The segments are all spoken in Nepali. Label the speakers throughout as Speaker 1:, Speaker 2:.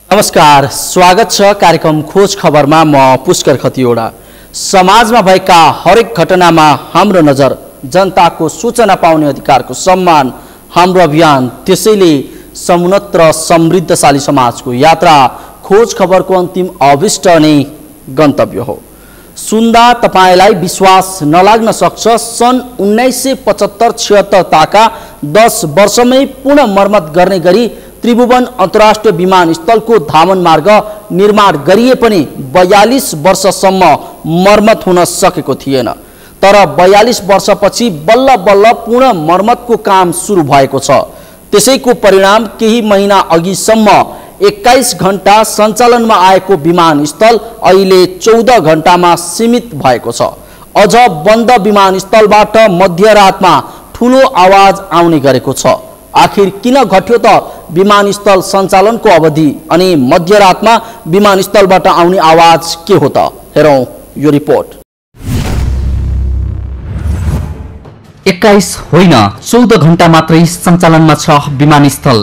Speaker 1: नमस्कार, स्वागत छ कार्यक्रम खोज खबरमा। म पुष्कर खतिवडा। समाजमा भएका हरेक घटनामा हाम्रो नजर, जनताको सूचना पाउने अधिकारको सम्मान हाम्रो अभियान। त्यसैले समुन्नत र समृद्धशाली समाजको यात्रा खोज खबरको अन्तिम अभिष्ट नै गन्तव्य हो। सुन्दा तपाईलाई विश्वास नलाग्न सक्छ। सन् 1975-76 ताका 10 वर्षमै पूर्ण मर्मत गर्ने गरी त्रिभुवन अन्तर्राष्ट्रिय विमानस्थलको धावन मार्ग निर्माण गरिए पनि 42 वर्षसम्म मर्मत हुन सकेको थिएन। तर 42 वर्षपछि बल्ल बल्ल पूर्ण मर्मतको काम सुरु भएको छ। त्यसैको परिणाम केही महिना अघिसम्म 21 घण्टा सञ्चालनमा आएको विमानस्थल अहिले 14 घण्टामा सीमित भएको छ। अझ बन्द विमानस्थलबाट मध्यरातमा ठुलो आवाज आउने गरेको छ। आखिर किन घट्यो त विमानस्थल सञ्चालनको अवधि अनि मध्यरातमा विमानस्थलबाट आउने आवाज के हो त? हेरौं यो रिपोर्ट।
Speaker 2: 21 होइन 14 घण्टा मात्रै सञ्चालनमा छ विमानस्थल।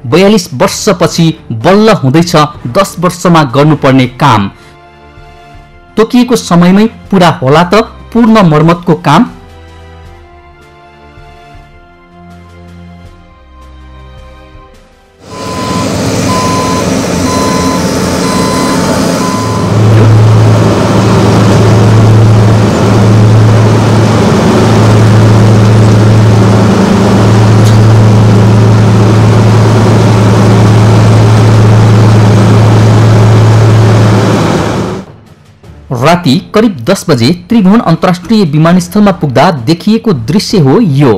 Speaker 2: 42 वर्षपछि बल्ल हुँदैछ 10 वर्षमा गर्नुपर्ने काम। तोकिएको समयमै पूरा होला त पूर्ण मर्मतको काम? राति करिब 10 बजे त्रिभुवन अन्तर्राष्ट्रिय विमानस्थलमा पुग्दा देखिएको दृश्य हो यो।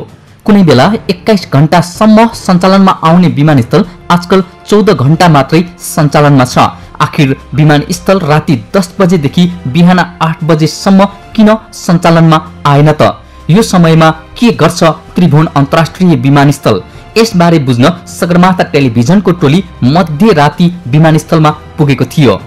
Speaker 2: कुनै बेला 21 घण्टासम्म सञ्चालनमा आउने विमानस्थल आजकल 14 घण्टा मात्रै सञ्चालनमा छ। आखिर विमानस्थल राति 10 बजेदेखि बिहान 8 बजेसम्म किन सञ्चालनमा आएन त? यो समयमा के गर्छ त्रिभुवन अन्तर्राष्ट्रिय विमानस्थल? यसबारे बुझ्न सगरमाथा टेलिभिजनको टोली मध्यराति विमानस्थलमा पुगेको थियो।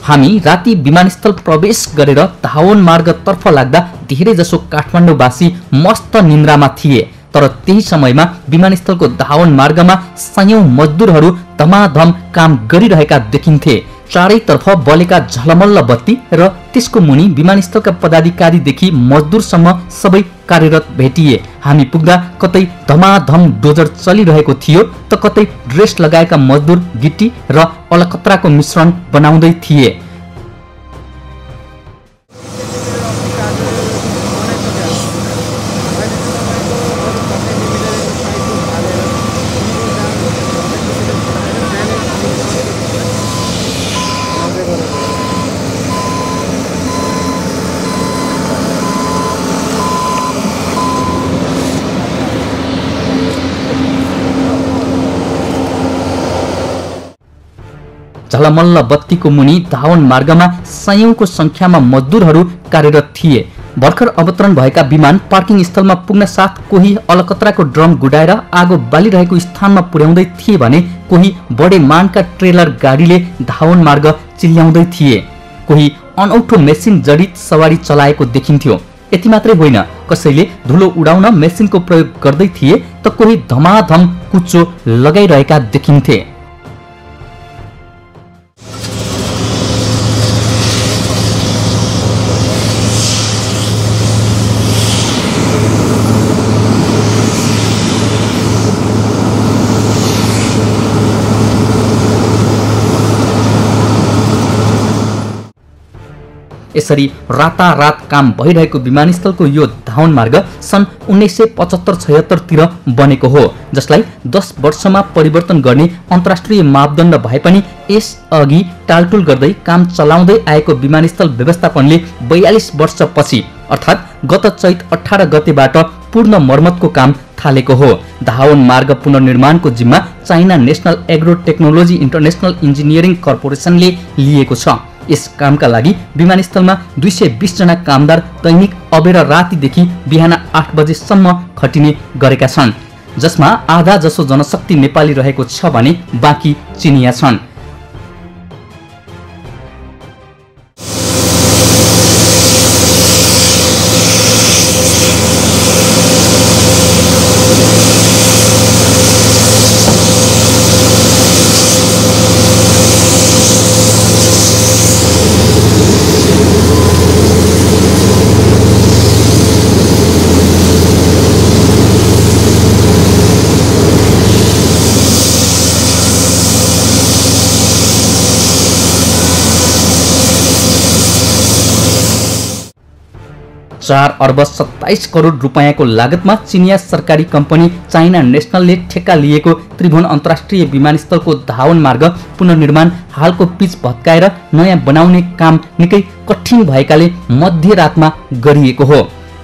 Speaker 2: हामी राति विमानस्थल प्रवेश गरेर धावन मार्गतर्फ लाग्दा धेरै जसो काठमाडौँवासी मस्त निन्द्रामा थिए। तर त्यही समयमा विमानस्थलको धावन मार्गमा सयौं मजदुरहरू धमाधम काम गरिरहेका देखिन्थे। चारैतर्फ बलेका झलमल्ल बत्ती र त्यसको मुनि विमानस्थलका पदाधिकारीदेखि मजदुरसम्म सबै कार्यरत भेटिए। हामी पुग्दा कतै धमाधम डोजर चलिरहेको थियो त कतै ड्रेस लगाएका मजदुर गिट्टी र अलकत्राको मिश्रण बनाउँदै थिए। झलमल्ल बत्तीको मुनि धावन मार्गमा सयौंको संख्यामा मजदुरहरू कार्यरत थिए। भर्खर अवतरण भएका विमान पार्किङ स्थलमा पुग्न साथ कोही अलकत्राको ड्रम गुडाएर आगो बालिरहेको स्थानमा पुर्याउँदै थिए भने कोही बडे मानका ट्रेलर गाडीले धावन मार्ग चिल्याउँदै थिए। कोही अनौठो मेसिन जडित सवारी चलाएको देखिन्थ्यो। यति मात्रै होइन, कसैले धुलो उडाउन मेसिनको प्रयोग गर्दै थिए त कोही धमाधम कुचो लगाइरहेका देखिन्थे। यसरी रातारात काम भइरहेको विमानस्थलको यो धावन मार्ग सन् 1975-76 तिर बनेको हो, जसलाई 10 वर्षमा परिवर्तन गर्ने अन्तर्राष्ट्रिय मापदण्ड भए पनि यसअघि टालटुल गर्दै काम चलाउँदै आएको विमानस्थल व्यवस्थापनले 42 वर्षपछि अर्थात् गत चैत 18 गतेबाट पूर्ण मर्मतको काम थालेको हो। धावन मार्ग पुनर्निर्माणको जिम्मा China National Agro Technology International Engineering कर्पोरेसनले लिएको छ। यस कामका लागि विमानस्थलमा 220 जना कामदार दैनिक अबेर रातिदेखि बिहान 8 बजेसम्म खटिने गरेका छन्, जसमा आधा जसो जनशक्ति नेपाली रहेको छ भने बाँकी चिनिया छन्। चार अर्ब 27 करोड रुपैयाँको लागतमा चिनिया सरकारी कम्पनी चाइना नेशनलले ठेक्का लिएको त्रिभुवन अन्तर्राष्ट्रिय विमानस्थलको धावन मार्ग पुनर्निर्माण हालको पिच भत्काएर नयाँ बनाउने काम निकै कठिन भएकाले मध्यरातमा गरिएको हो।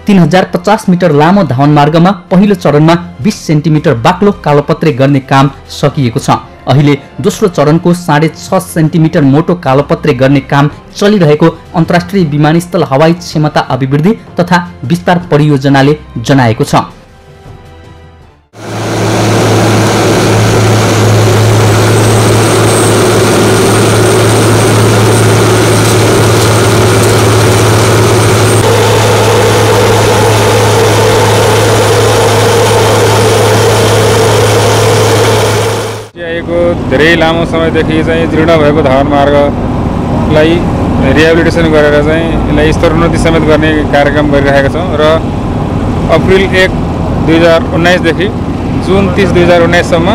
Speaker 2: 3050 मिटर लामो धावन मार्गमा पहिलो चरणमा 20 सेन्टिमिटर बाक्लो कालोपत्रे गर्ने काम सकिएको छ। अहिले दोस्रो चरणको 6.5 सेन्टिमिटर मोटो कालोपत्रे गर्ने काम चलिरहेको अन्तर्राष्ट्रिय विमानस्थल हवाई क्षमता अभिवृद्धि तथा विस्तार परियोजनाले जनाएको छ।
Speaker 3: धेरै लामो समयदेखि चाहिँ जीर्ण भएको धावन मार्गलाई रिहेबिलिटेसन गरेर चाहिँ यसलाई स्तरोन्नति समेत गर्ने कार्यक्रम गरिरहेका छौँ र अप्रिल 1, 2019 देखि जुन 30, 2019 सम्म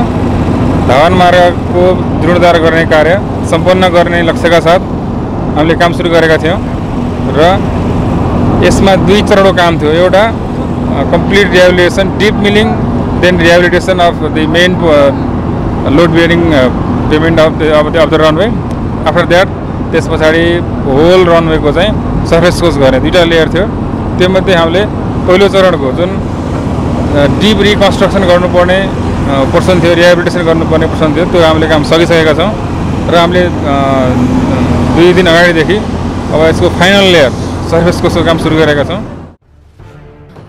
Speaker 3: धावन मार्गको जीर्णोद्धार गर्ने कार्य सम्पन्न गर्ने लक्ष्यका साथ हामीले काम सुरु गरेका थियौँ र यसमा 2 चरणको काम थियो। एउटा complete rehabilitation, deep milling, then rehabilitation of the main load bearing pavement of the runway. After that त्यस पछाडि होल रनवेको चाहिँ सर्फेस कोर्स गर्ने 2टा लेयर थियो। त्योमध्ये हामीले पहिलो चरणको जुन डिप रिकन्स्ट्रक्सन गर्नुपर्ने पोर्सन थियो, रिहेबिलिटेसन गर्नुपर्ने पोर्सन थियो, त्यो हामीले काम सकिसकेका छौँ र हामीले 2 दिन अगाडिदेखि अब यसको फाइनल लेयर सर्फेस कोर्सको काम सुरु गरेका छौँ।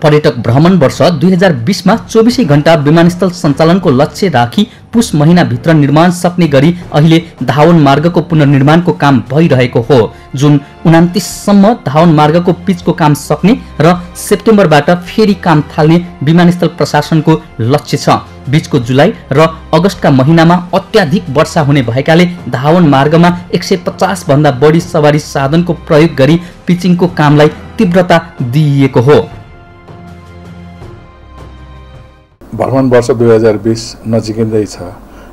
Speaker 2: पर्यटक भ्रमण वर्ष 2020 मा 24 घण्टा विमानस्थल सञ्चालनको लक्ष्य राखी पुस महिनाभित्र निर्माण सक्ने गरी अहिले धावन मार्गको पुनर्निर्माणको काम भइरहेको हो। जुन 29 सम्म धावन मार्गको पिचको काम सक्ने र सेप्टेम्बरबाट फेरि काम थाल्ने विमानस्थल प्रशासनको लक्ष्य छ। बीचको जुलाई र अगस्तका महिनामा अत्याधिक वर्षा हुने भएकाले धावन मार्गमा 150 भन्दा बढी सवारी साधनको प्रयोग गरी पिचिङको कामलाई तीव्रता दिइएको हो।
Speaker 4: भ्रमण वर्ष 2020 नजिकै छ।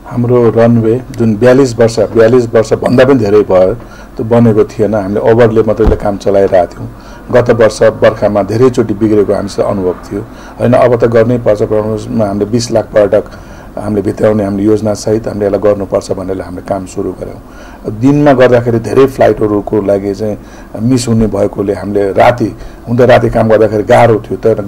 Speaker 4: हाम्रो रनवे जुन 42 वर्ष भन्दा पनि धेरै भयो त्यो बनेको थिएन। हामीले ओभरले मात्रै काम चलाइरहेका थियौँ। गत वर्ष बर्खामा धेरैचोटि बिग्रेको हामीलाई अनुभव थियो। हैन अब त गर्नै पर्छ। प्रमोसनमा हामीले 20 लाख पर्यटक हामीले भित्राउने हामीले योजना सहित हामीले यसलाई गर्नुपर्छ भनेर हामीले काम सुरु गर्यौँ। दिनमा गर्दाखेरि धेरै फ्लाइटहरूको लागि चाहिँ मिस हुने भएकोले हामीले राति काम गर्दाखेरि गाह्रो थियो। तर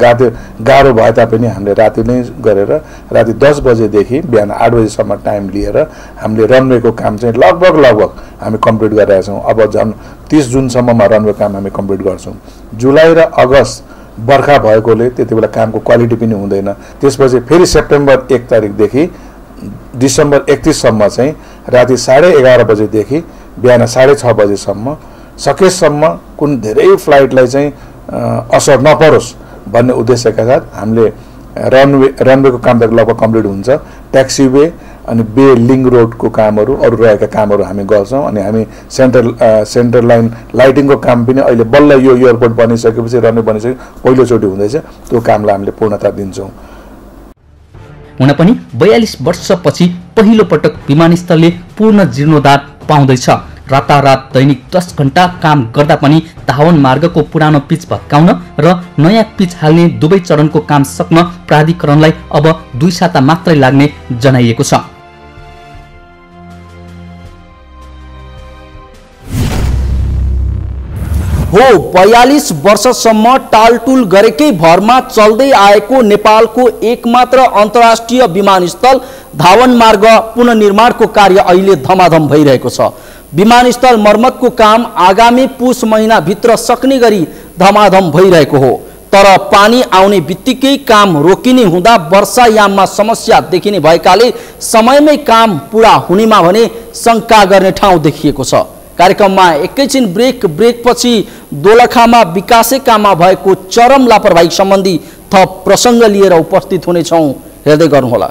Speaker 4: गाह्रो भए तापनि हामीले राति नै गरेर राति 10 बजेदेखि बिहान 8 बजेसम्म टाइम लिएर हामीले रनवेको काम चाहिँ लगभग हामी कम्प्लिट गरिरहेका छौँ। अब झन् 30 जुनसम्ममा रनवे काम हामी कम्प्लिट गर्छौँ। जुलाई र अगस्त बर्खा भएकोले त्यति बेला कामको क्वालिटी पनि हुँदैन। त्यसपछि फेरि सेप्टेम्बर 1 तारिकदेखि डिसेम्बर 31 सम्म चाहिँ राति 11:30 बजेदेखि बिहान 6:30 बजेसम्म सकेसम्म कुन धेरै फ्लाइटलाई चाहिँ असर नपरोस् भन्ने उद्देश्यका साथ हामीले रनवेको काम त लगभग कम्प्लिट हुन्छ। ट्याक्सीवे अनि बे लिङ्क रोडको कामहरू अरू रहेका कामहरू हामी गर्छौँ। अनि हामी सेन्ट्रल लाइन लाइटिङको काम पनि अहिले बल्ल यो एयरपोर्ट बनिसकेपछि रनवे बनिसके पहिलोचोटि हुँदैछ। त्यो कामलाई हामीले पूर्णता दिन्छौँ।
Speaker 2: हुन पनि 42 वर्षपछि पहिलो पटक विमानस्थलले पूर्ण जीर्णोद्धार पाउँदैछ। रातारात दैनिक 10 घण्टा काम गर्दा पनि धावन मार्गको पुरानो पिच भत्काउन र नयाँ पिच हाल्ने दुवै चरणको काम सक्न प्राधिकरणलाई अब 2 साता मात्रै लाग्ने जनाइएको छ।
Speaker 1: हो 42 वर्षसम्म टालटुल गरेकै भरमा चल्दै आएको नेपालको एकमात्र अन्तर्राष्ट्रिय विमानस्थल धावन मार्ग पुनर्निर्माणको कार्य अहिले धमाधम भइरहेको छ। विमानस्थल मर्मतको काम आगामी पुष महिनाभित्र सक्ने गरी धमाधम भइरहेको हो। तर पानी आउने बित्तिकै काम रोकिने हुँदा वर्षायाममा समस्या देखिने भएकाले समयमै काम पूरा हुनेमा भने शङ्का गर्ने ठाउँ देखिएको छ। कार्यक्रममा एकैछिन ब्रेकपछि दोलखामा विकासे काममा भएको चरम लापरवाही सम्बन्धी थप प्रसङ्ग लिएर उपस्थित हुनेछौँ, हेर्दै गर्नुहोला।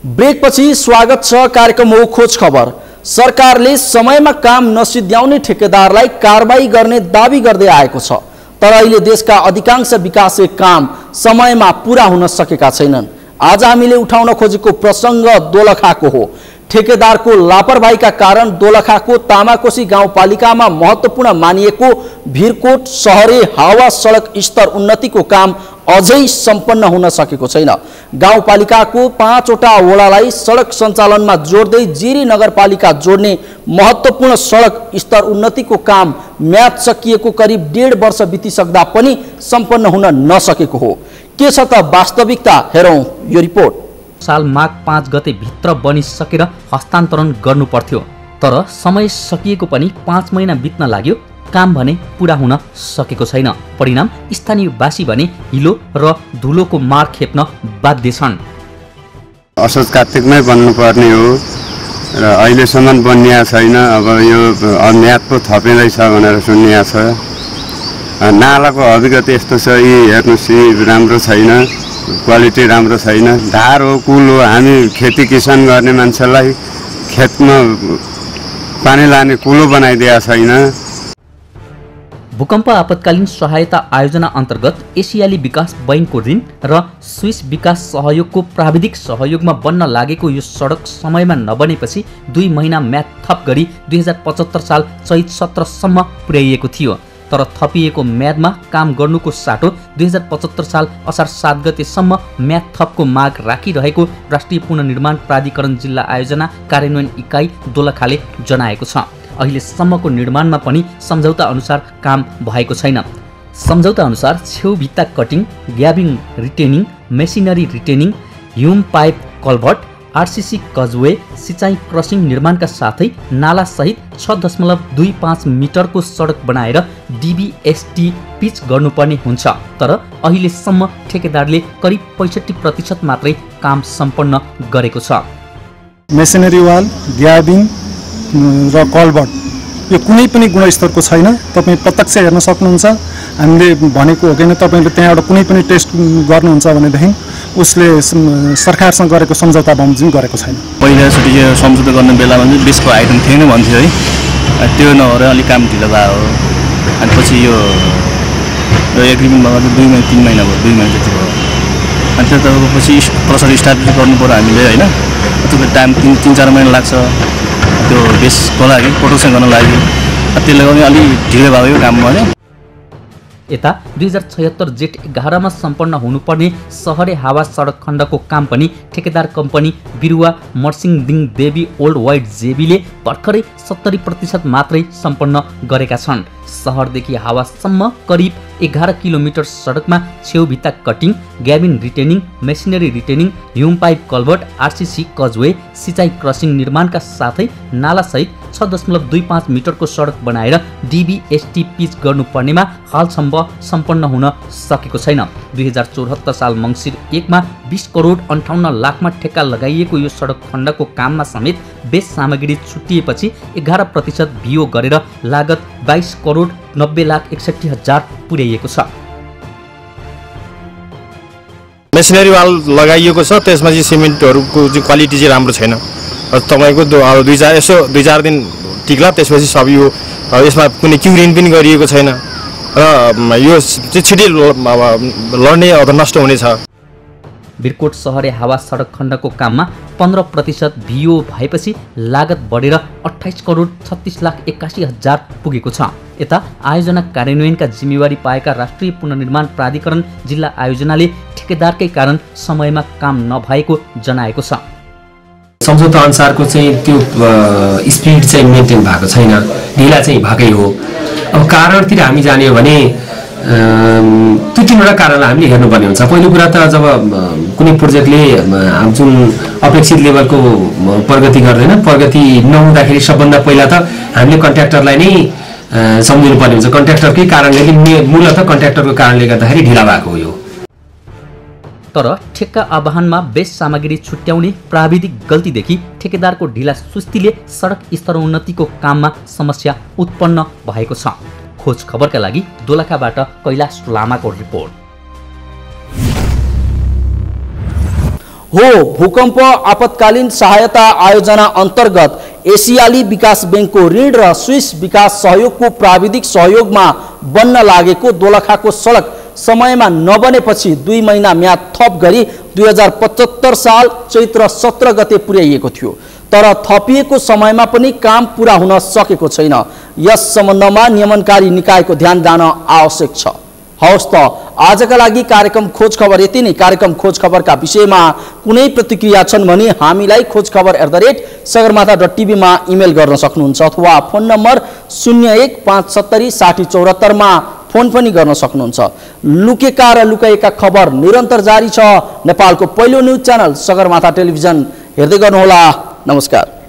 Speaker 1: ब्रेकपछि स्वागत छ। कार्यक्रम हो खोज खबर। सरकारले समयमा काम नसिद्ध्याउने ठेकेदारलाई कारबाही गर्ने दाबी गर्दै आएको छ। तर अहिले देशका अधिकांश विकासे काम समयमा पूरा हुन सकेका छैनन्। आज हामीले उठाउन खोजेको प्रसङ्ग दोलखाको हो। ठेकेदारको लापरवाहीका कारण दोलखाको तामाकोशी गाउँपालिकामा महत्त्वपूर्ण मानिएको भिरकोट सहरे हावा सडक स्तर उन्नतिको काम अझै सम्पन्न हुन सकेको छैन। गाउँपालिकाको 5 वटा वडालाई सडक सञ्चालनमा जोड्दै जिरी नगरपालिका जोड्ने महत्त्वपूर्ण सडक स्तर उन्नतिको काम म्याद सकिएको करिब 1.5 वर्ष बितिसक्दा पनि सम्पन्न हुन नसकेको हो। के छ त वास्तविकता, हेरौँ यो रिपोर्ट।
Speaker 2: साल माघ 5 गते भित्र बनिसकेर हस्तान्तरण गर्नु पर्थ्यो, तर समय सकिएको पनि 5 महिना बित्न लाग्यो, काम भने पूरा हुन सकेको छैन। परिणाम स्थानीयवासी भने हिलो र धुलोको मार खेप्न बाध्य छन्।
Speaker 5: असोज कार्तिकमै बन्नुपर्ने हो र अहिलेसम्म बनिया छैन। अब यो म्याद पो थपिँदैछ भनेर सुनिया छ। नालाको अभिगत यस्तो छ, यी हेर्नुहोस् राम्रो छैन, क्वालिटी राम्रो छैन। धार हो, कुल हो, हामी खेती किसान गर्ने मान्छेलाई खेतमा पानी लाने कुलो बनाइदिएको छैन।
Speaker 2: भूकम्प आपतकालीन सहायता आयोजना अन्तर्गत एसियाली विकास बैङ्कको ऋण र स्विस विकास सहयोगको प्राविधिक सहयोगमा बन्न लागेको यो सडक समयमा नबनेपछि 2 महिना म्याद थप गरी 2075 साल चैत 17 सम्म पुर्याइएको थियो। तर थपिएको म्यादमा काम गर्नुको साटो 2075 साल असार 7 गतेसम्म म्याद थपको माग राखिरहेको राष्ट्रिय पुनर्निर्माण प्राधिकरण जिल्ला आयोजना कार्यान्वयन इकाइ दोलखाले जनाएको छ। अहिलेसम्मको निर्माणमा पनि सम्झौता अनुसार काम भएको छैन। सम्झौता अनुसार छेउ भित्ता cutting, gabion retaining, masonry retaining, hume pipe culvert, RCC causeway, सिँचाइ क्रसिङ निर्माणका साथै नालासहित 6.25 मिटरको सडक बनाएर डीबीएसटी पिच गर्नुपर्ने हुन्छ। तर अहिलेसम्म ठेकेदारले करिब 65% मात्रै काम सम्पन्न गरेको छ।
Speaker 6: मेसिनरी वाल, ग्याबिङ र कल्भर्ट यो कुनै पनि गुणस्तरको छैन। तपाईँ प्रत्यक्ष हेर्न सक्नुहुन्छ। हामीले भनेको हो किन तपाईँले त्यहाँ एउटा कुनै पनि टेस्ट गर्नुहुन्छ भनेदेखि उसले सरकारसँग गरेको सम्झौता बमोजिम गरेको छैन।
Speaker 7: पहिलाचोटि यो सम्झौता गर्ने बेलामा चाहिँ बेसको आइटम थिएन भन्थ्यो है, त्यो नभएर अलिक काम ढिलो भयो। अनि पछि यो एग्रिमेन्ट भएको 2 महिना 3 महिना भयो, 2 महिना जति भयो। अनि त्यो पछि प्रोसेस स्टार्ट गर्नु पर्यो हामीले होइन। त्यो टाइम 3-4 महिना लाग्छ त्यो बेसको लागि, प्रोडक्सन गर्न लागि। त्यसले गर्दा अलिक ढिलो भयो यो काम भने।
Speaker 2: यता 2076 जेठ 11 सम्पन्न हुनुपर्ने सहरे हावा सडक खण्डको काम पनि ठेकेदार कम्पनी बिरुवा मर्सिङदिङ देवी ओल्ड वाइड जेबीले भर्खरै 70% मात्रै सम्पन्न गरेका छन्। सहरदेखि हावासम्म करिब 11 किलोमिटर सडकमा छेउभित्ता cutting, gabion retaining, masonry retaining, hume pipe culvert, RCC causeway, सिँचाइ क्रसिङ निर्माणका साथै नालासहित 6.25 मिटरको सडक बनाएर डीबीएसटी पिच गर्नुपर्नेमा हालसम्म सम्पन्न हुन सकेको छैन। 2074 साल मङ्सिर 1 मा 20 करोड 58 लाखमा ठेक्का लगाइएको यो सडक खण्डको काममा समेत बेस सामग्री छुट्टिएपछि 11% भियो गरेर लागत 22 करोड 90 लाख 61 हजार पुर्याइएको छ।
Speaker 8: मेसिनरी वाल लगाइएको छ, त्यसमा चाहिँ सिमेन्टहरूको चाहिँ क्वालिटी चाहिँ राम्रो छैन। तपाईँको 2-4 दिन टिक्ला, त्यसपछि सब यो यसमा कुनै क्युरिन पनि गरिएको छैन र यो चाहिँ छिटै लड्ने अथवा नष्ट हुनेछ।
Speaker 2: बिरकोट सहरे हावा सडक खण्डको काममा 15% भिओ भएपछि लागत बढेर 28 करोड 36 लाख 81 हजार पुगेको छ। यता आयोजना कार्यान्वयनका जिम्मेवारी पाएका राष्ट्रिय पुनर्निर्माण प्राधिकरण जिल्ला आयोजनाले ठेकेदारकै कारण समयमा काम नभएको जनाएको छ।
Speaker 9: सम्झौता अनुसारको चाहिँ त्यो स्पिड चाहिँ मेन्टेन भएको छैन, ढिला चाहिँ भएकै हो। अब कारणतिर हामी जाने हो भने त्यो तीनवटा कारणलाई हामीले हेर्नुपर्ने हुन्छ। पहिलो कुरा त जब कुनै प्रोजेक्टले जुन अपेक्षित लेभलको प्रगति गर्दैन, प्रगति नहुँदाखेरि सबभन्दा पहिला त हामीले कन्ट्र्याक्टरलाई नै सम्झिनु पर्ने हुन्छ। कन्ट्र्याक्टरकै कारणले मूलतः कन्ट्र्याक्टरको कारणले गर्दाखेरि ढिला भएको हो।
Speaker 2: तर ठेक्का आह्वानमा बेस सामग्री छुट्याउने प्राविधिक गल्तीदेखि ठेकेदारको ढिला सुस्तीले सडक स्तरोन्नतिको काममा समस्या उत्पन्न भएको छ। खोज खबरका लागि दोलखाबाट कैलाश लामाको रिपोर्ट।
Speaker 1: हो भूकम्प आपतकालीन सहायता आयोजना अन्तर्गत एसियाली विकास बैंकको ऋण र स्विस विकास सहयोगको प्राविधिक सहयोगमा बन्न लागेको दोलखाको सडक समयमा नबनेपछि 2 महिना म्याद थप गरी 2075 साल चैत्र 17 गते पुर्याइएको थियो। तर थपिएको समयमा पनि काम पूरा हुन सकेको छैन। यस सम्बन्धमा नियमनकारी निकायको ध्यान जान आवश्यक छ। हवस् त आजका लागि कार्यक्रम खोज खबर यति नै। कार्यक्रम खोज खबरका विषयमा कुनै प्रतिक्रिया छन् भने हामीलाई खोजखबर@sagarmatha.tv मा इमेल गर्न सक्नुहुन्छ अथवा फोन नम्बर 01570604 मा फोन पनि गर्न सक्नुहुन्छ। लुकेका र लुकाएका खबर निरन्तर जारी छ। नेपालको पहिलो न्युज च्यानल सगरमाथा टेलिभिजन हेर्दै गर्नुहोला। नमस्कार।